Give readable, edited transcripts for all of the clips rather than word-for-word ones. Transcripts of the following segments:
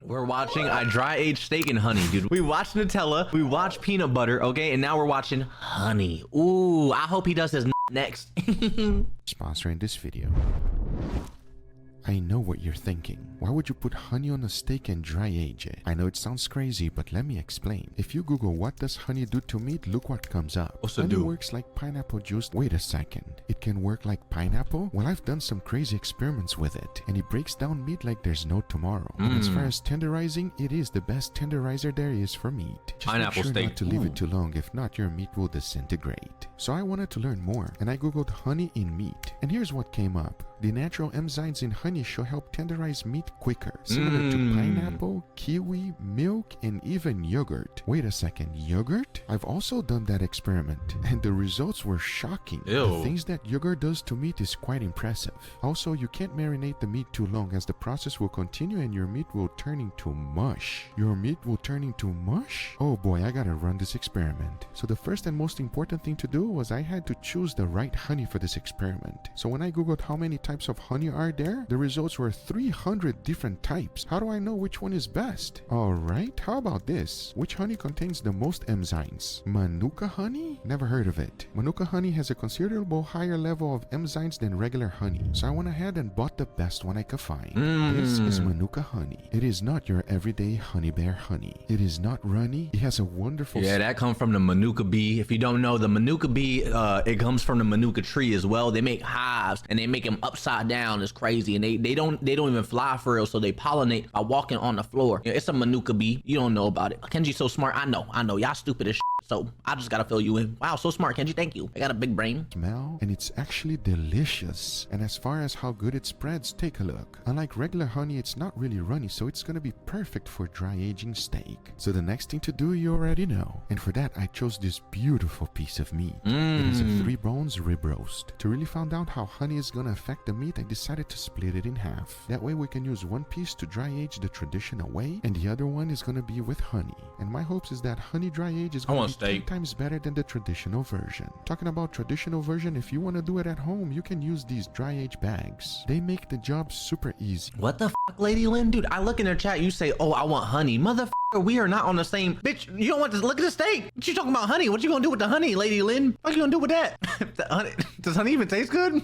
We're watching I dry aged steak and honey, dude. We watched Nutella, we watched peanut butter, okay, and now we're watching honey. Ooh, I hope he does his next. Sponsoring this video. I know what you're thinking. Why would you put honey on a steak and dry age it? I know it sounds crazy, but let me explain. If you Google what does honey do to meat, look what comes up. What's it honey do? works like pineapple juice. Wait a second. It can work like pineapple? Well, I've done some crazy experiments with it, and it breaks down meat like there's no tomorrow. And as far as tenderizing, it is the best tenderizer there is for meat. Just Pineapple make sure steak. not to leave it too long. If not, your meat will disintegrate. So I wanted to learn more, and I Googled honey in meat. And here's what came up. The natural enzymes in honey should help tenderize meat quicker, similar to pineapple, kiwi, milk, and even yogurt. Wait a second, yogurt? I've also done that experiment, and the results were shocking. Ew. The things that yogurt does to meat is quite impressive. Also, you can't marinate the meat too long, as the process will continue and your meat will turn into mush. Your meat will turn into mush? Oh boy, I gotta run this experiment. So the first and most important thing to do was I had to choose the right honey for this experiment. So when I googled how many types of honey are there, the results were 300 different types. How do I know which one is best? Alright, how about this? Which honey contains the most enzymes? Manuka honey? Never heard of it. Manuka honey has a considerable higher level of enzymes than regular honey. So I went ahead and bought the best one I could find. This is Manuka honey. It is not your everyday honey bear honey. It is not runny. It has a wonderful... Yeah, that comes from the Manuka bee. If you don't know, the Manuka bee, it comes from the Manuka tree as well. They make hives and they make them upside down. It's crazy, and they don't even fly for real, so they pollinate by walking on the floor. You know, it's a Manuka bee. You don't know about it. Kenji's so smart. I know. Y'all stupid as shit. So I just gotta fill you in. Wow, so smart, Kenji. Thank you. I got a big brain. Smell, and it's actually delicious. And as far as how good it spreads, take a look. Unlike regular honey, it's not really runny, so it's gonna be perfect for dry aging steak. So the next thing to do, you already know. And for that, I chose this beautiful piece of meat. It is a 3 bones rib roast. To really find out how honey is gonna affect the meat, I decided to split it in half. That way we can use one piece to dry age the traditional way, and the other one is gonna be with honey. And my hopes is that honey dry age is gonna be 10 times better than the traditional version. Talking about traditional version, if you wanna do it at home, you can use these dry age bags. They make the job super easy. What the fuck, Lady Lynn? Dude, I look in their chat, you say, oh, I want honey. Motherfucker, we are not on the same... Bitch, you don't want to look at the steak. What you talking about honey? What you gonna do with the honey, Lady Lynn? What you gonna do with that? The honey, does honey even taste good?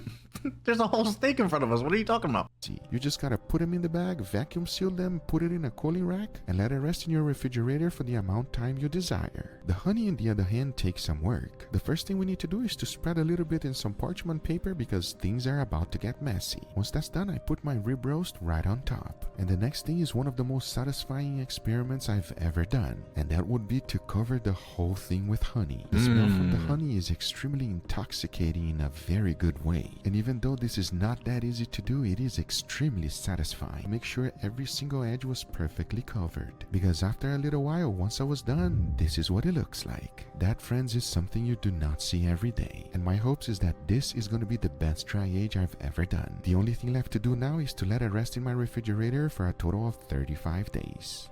There's a whole steak in front of us. What are you talking about? You just gotta put them in the bag, vacuum seal them, put it in a cooling rack, and let it rest in your refrigerator for the amount of time you desire. The honey, on the other hand, takes some work. The first thing we need to do is to spread a little bit in some parchment paper because things are about to get messy. Once that's done, I put my rib roast right on top. And the next thing is one of the most satisfying experiments I've ever done, and that would be to cover the whole thing with honey. The smell from the honey is extremely intoxicating in a very good way. And even though this is not that easy to do, it is extremely satisfying. Make sure every single edge was perfectly covered, because after a little while, once I was done, this is what it looks like. That, friends, is something you do not see every day, and my hopes is that this is going to be the best dry age I've ever done. The only thing left to do now is to let it rest in my refrigerator for a total of 35 days.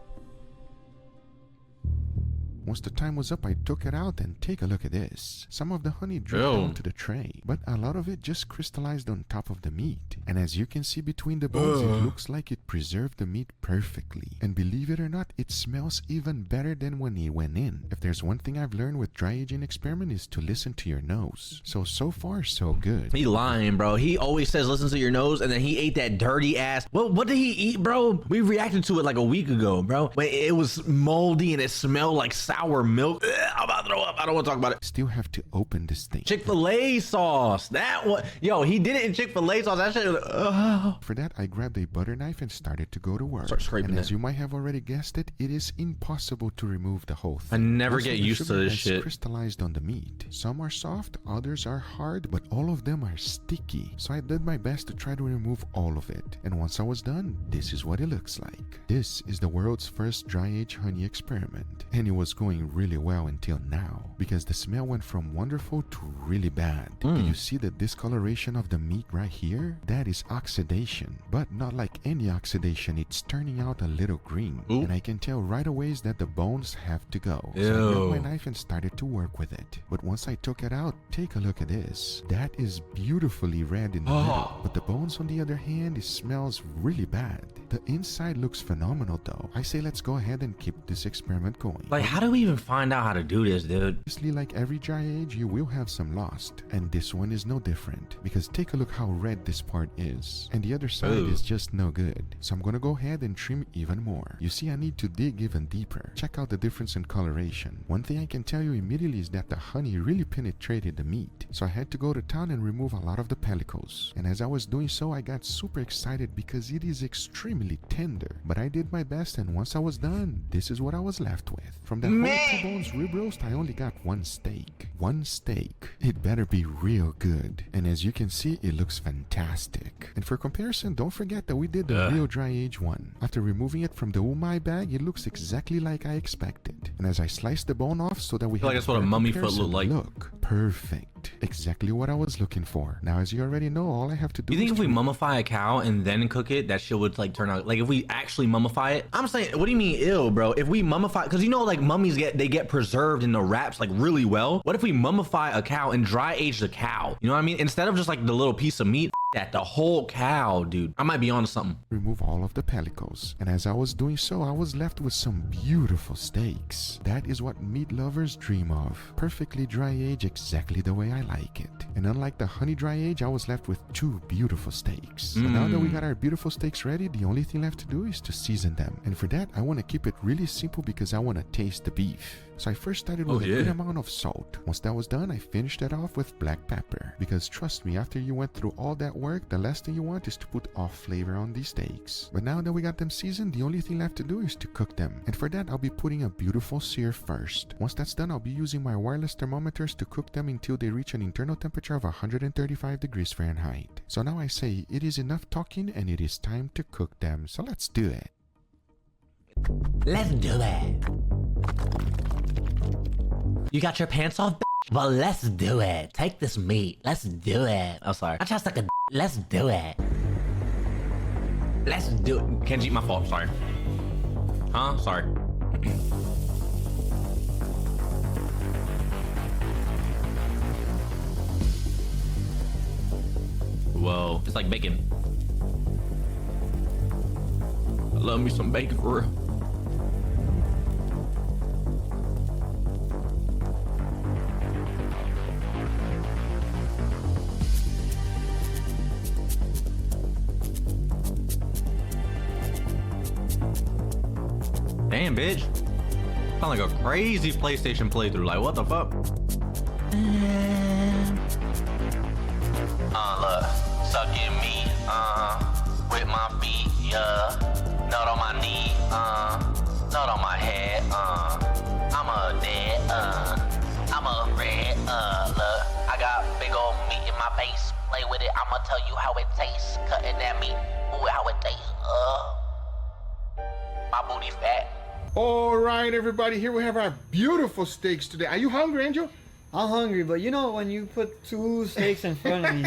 Once the time was up, I took it out and take a look at this. Some of the honey dripped onto the tray, but a lot of it just crystallized on top of the meat. And as you can see between the bones, it looks like it preserved the meat perfectly. And believe it or not, it smells even better than when it went in. If there's one thing I've learned with dry aging experiment is to listen to your nose. So far, so good. He lying, bro. He always says listen to your nose, and then he ate that dirty ass. What did he eat, bro? We reacted to it like a week ago, bro. When it was moldy and it smelled like sour milk. Ugh, I'm about to throw up. I don't want to talk about it. Still have to open this thing. Chick-fil-A sauce. That one. Yo, he did it in Chick-fil-A sauce. That shit. For that, I grabbed a butter knife and started to go to work. Start scraping and as it. you might have already guessed it, it is impossible to remove the whole thing. I never Also, get the used to sugar this has shit. crystallized on the meat. Some are soft, others are hard, but all of them are sticky. So I did my best to try to remove all of it. And once I was done, this is what it looks like. This is the world's first dry age honey experiment. And it was going going really well until now, because the smell went from wonderful to really bad. Do you see the discoloration of the meat right here? That is oxidation, but not like any oxidation. It's turning out a little green. Ooh. And I can tell right away is that the bones have to go. Ew. So I grabbed my knife and started to work with it. But once I took it out, take a look at this. That is beautifully red in the middle. But the bones on the other hand, it smells really bad. The inside looks phenomenal though. I say let's go ahead and keep this experiment going. Like, how do we even find out how to do this, dude? Obviously, like every dry age, you will have some lost. And this one is no different, because take a look how red this part is. And the other side is just no good. So I'm gonna go ahead and trim even more. You see, I need to dig even deeper. Check out the difference in coloration. One thing I can tell you immediately is that the honey really penetrated the meat. So I had to go to town and remove a lot of the pellicles. And as I was doing so, I got super excited because it is extremely tender. But I did my best, and once I was done, this is what I was left with. From the whole 2 bones rib roast, I only got 1 steak. 1 steak. It better be real good. And as you can see, it looks fantastic. And for comparison, don't forget that we did the real dry age one. After removing it from the umai bag, it looks exactly like I expected. And as I sliced the bone off so that we like that's what a mummy foot looked like. Look, perfect. Exactly what I was looking for. Now, as you already know, all I have to do You think is if we mummify a cow and then cook it, that shit would like turn out like if we actually mummify it? I'm saying, what do you mean ill, bro? If we mummify, because you know, like mummies get preserved in the wraps like really well. What if we mummify a cow and dry age the cow? You know what I mean? Instead of just like the little piece of meat, that the whole cow, dude. I might be onto something. remove all of the pellicles. And as I was doing so, I was left with some beautiful steaks. That is what meat lovers dream of. Perfectly dry age, exactly the way I like it. And unlike the honey dry age, I was left with 2 beautiful steaks. So now that we got our beautiful steaks ready, the only thing left to do is to season them. And for that, I want to keep it really simple because I want to taste the beef. So I first started with a good amount of salt. Once that was done, I finished it off with black pepper. Because trust me, after you went through all that work, the last thing you want is to put off flavor on these steaks. But now that we got them seasoned, the only thing left to do is to cook them. And for that, I'll be putting a beautiful sear first. Once that's done, I'll be using my wireless thermometers to cook them until they reach an internal temperature of 135 degrees Fahrenheit. So now I say, it is enough talking and it is time to cook them. So let's do it. Let's do it. You got your pants off, bitch? Well, let's do it. Take this meat. Let's do it. Oh, sorry. I just like a let's do it. Let's do it. Kenji, my fault. Sorry. Huh? Sorry. Whoa. It's like bacon. I love me some bacon for real. Damn, bitch. Sound like a crazy PlayStation playthrough. Like, what the fuck? Look. Sucking me, with my feet, yeah. Nut on my knee, nut on my head, I'm a dead, I'm a red, look. I got big old meat in my face. Play with it, I'ma tell you how it tastes. Cutting that meat, ooh, how it tastes, my booty fat. All right, everybody, here we have our beautiful steaks today. Are you hungry, Angel? I'm hungry, but you know when you put 2 steaks in front of me,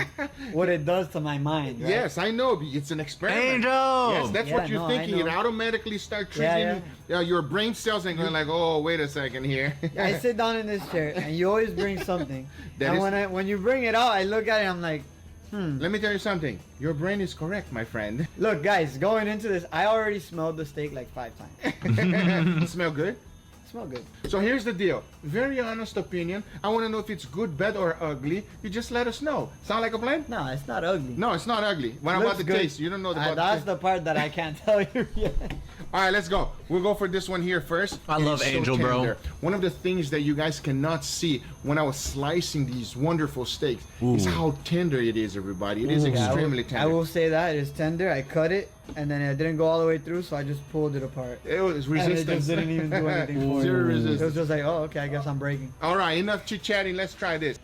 what it does to my mind, right? Yes, I know. It's an experiment. Angel! Yes, that's what you're thinking. It automatically starts triggering your brain cells and going like, oh, wait a second here. I sit down in this chair, and you always bring something. When you bring it out, I look at it, I'm like, Let me tell you something. Your brain is correct, my friend. Look, guys, going into this, I already smelled the steak like 5 times. Smell good? Smell good. So here's the deal. Very honest opinion. I want to know if it's good, bad, or ugly. You just let us know. Sound like a plan? No, it's not ugly. No, it's not ugly. What about the taste? You don't know about that's the part that I can't tell you yet. All right, let's go. We'll go for this one here first. I love Angel, bro. One of the things that you guys cannot see when I was slicing these wonderful steaks is how tender it is, everybody. It is extremely tender. I will say that. It's tender. I cut it, and then it didn't go all the way through, so I just pulled it apart. It was resistance. And it just didn't even do anything for Zero it. resistance. It was just like, oh, okay, I guess I'm breaking. All right, enough chit-chatting. Let's try this.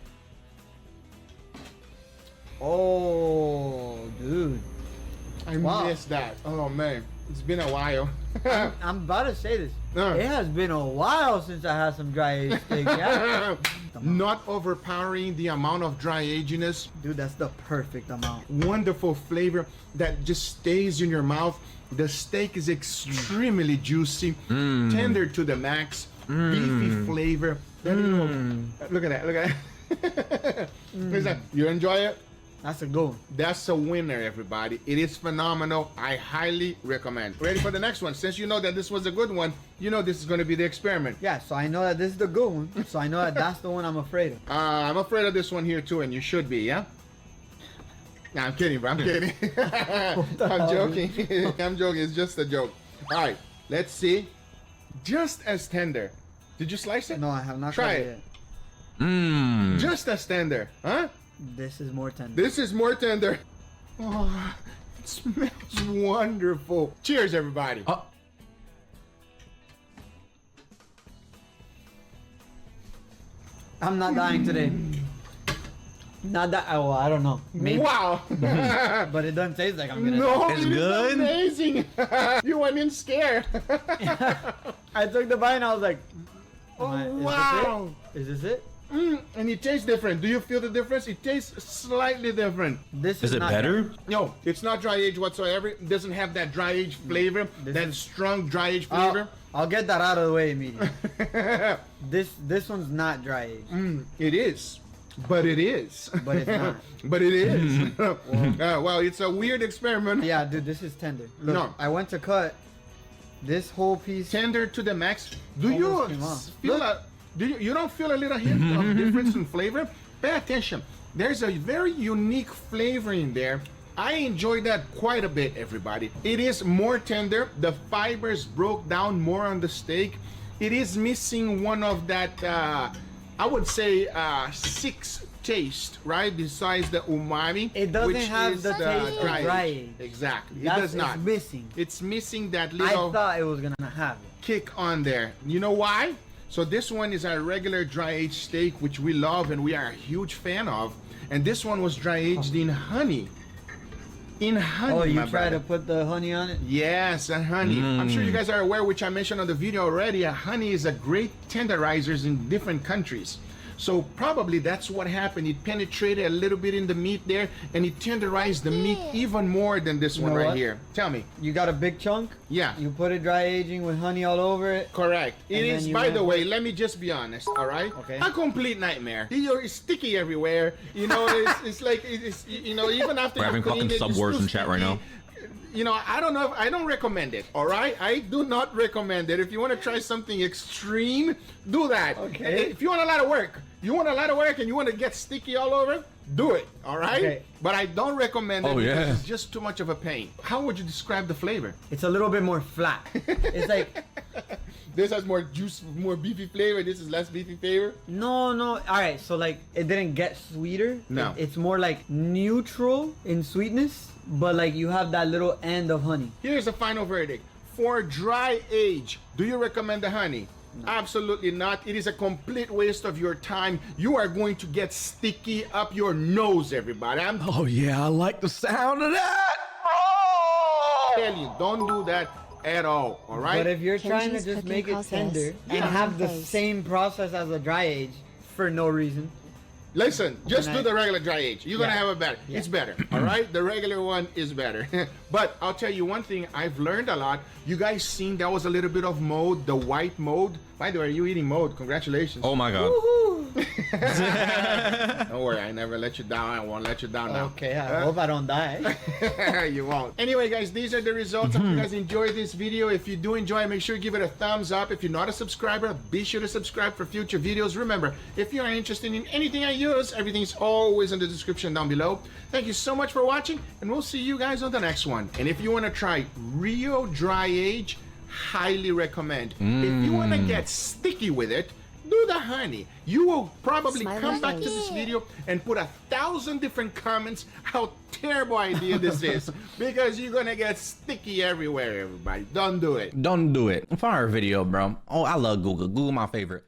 Oh, dude. I missed that. Oh, man. It's been a while. I'm about to say this. Uh. It has been a while since I had some dry aged steak. Yeah? Not overpowering the amount of dry aginess. Dude, that's the perfect amount. Wonderful flavor that just stays in your mouth. The steak is extremely juicy, tender to the max, beefy flavor. Look at that, look at that. Is that. You enjoy it? That's a good one. That's a winner, everybody. It is phenomenal. I highly recommend. Ready for the next one? Since you know that this was a good one, you know this is going to be the experiment. Yeah, so I know that this is the good one. So I know that that's the one I'm afraid of. I'm afraid of this one here too, and you should be, yeah? Nah, I'm kidding, bro. I'm kidding. I'm joking. I'm joking. It's just a joke. All right, let's see. Just as tender. Did you slice it? No, I have not Try tried it. yet. Just as tender, huh? This is more tender. This is more tender. Oh, it smells wonderful. Cheers, everybody. I'm not dying today. Not that. Oh, I don't know. Maybe. Wow. But it doesn't taste like I'm gonna. No, It's it is good? amazing. You went in scared. I took the bite and I was like, Oh, is wow. this it? Is this it? And it tastes different. Do you feel the difference? It tastes slightly different. This Is it not better? No, it's not dry age whatsoever. It doesn't have that dry age flavor, This that is- strong dry age flavor. I'll get that out of the way immediately. This one's not dry aged. It is. But it is. But it's not. But it is. Well, it's a weird experiment. Yeah, dude, this is tender. Look, No. I went to cut this whole piece. Tender to the max. Do you Almost came off. feel Look. a? Do you don't feel a little hint of difference in flavor? Pay attention. There's a very unique flavor in there. I enjoy that quite a bit, everybody. It is more tender. The fibers broke down more on the steak. It is missing one of that, I would say, six taste, right? Besides the umami. It doesn't which have is the taste of dry age. Exactly. It That's does not. It's missing. It's missing that I little thought it was gonna have it. kick on there. You know why? So this one is our regular dry aged steak, which we love and we are a huge fan of. And this one was dry aged in honey. In honey, Oh, you my try brother. to put the honey on it? Yes, and honey. I'm sure you guys are aware, which I mentioned on the video already. Honey is a great tenderizers in different countries. So probably that's what happened. It penetrated a little bit in the meat there, and it tenderized the meat even more than this one know right what? here. Tell me. You got a big chunk? Yeah. You put it dry aging with honey all over it? Correct. It And is, then you by the went way, let me just be honest, all right? Okay. A complete nightmare. It's sticky everywhere. You know, it's like, it's, you know, even after We're you having clean fucking it, sub it's wars still in chat right sticky. now. You know, I don't know if I don't recommend it, all right? I do not recommend it. If you want to try something extreme, do that. Okay. If you want a lot of work, and you want to get sticky all over, do it, all right? Okay. But I don't recommend it Oh, because yeah. it's just too much of a pain. How would you describe the flavor? It's a little bit more flat. It's like, This has more juice, more beefy flavor. This is less beefy flavor. no. All right, so like it didn't get sweeter. No. It's more like neutral in sweetness, but like you have that little end of honey. Here's the final verdict. For dry age, do you recommend the honey? Absolutely not. It is a complete waste of your time. You are going to get sticky up your nose, everybody. I'm Oh yeah, I like the sound of that. telling you, don't do that at all right? But if you're trying to Kenji's just cooking make it process. tender and Yeah. have the Face. same process as a dry age for no reason, Listen, just Can do I- the regular dry age. You're gonna Yeah. have it better. Yeah. It's better. All right, the regular one is better. But I'll tell you one thing. I've learned a lot. You guys seen that was a little bit of mold, the white mold. By the way, are you eating mold? Congratulations. Oh my god. Don't worry, I never let you down. I won't let you down now. okay, I hope I don't die. You won't. Anyway, guys, these are the results. I hope you guys enjoyed this video. If you do enjoy, make sure you give it a thumbs up. If you're not a subscriber, be sure to subscribe for future videos. Remember, if you are interested in anything I use, everything's always in the description down below. Thank you so much for watching, and we'll see you guys on the next one. And if you want to try real dry age, highly recommend. If you want to get sticky with it, do the honey. You will probably Smiley come back to face. this video and put 1,000 different comments how terrible idea this is, because you're gonna get sticky everywhere, everybody. Don't do it. Don't do it. Fire video, bro. Oh, I love Google. Google my favorite.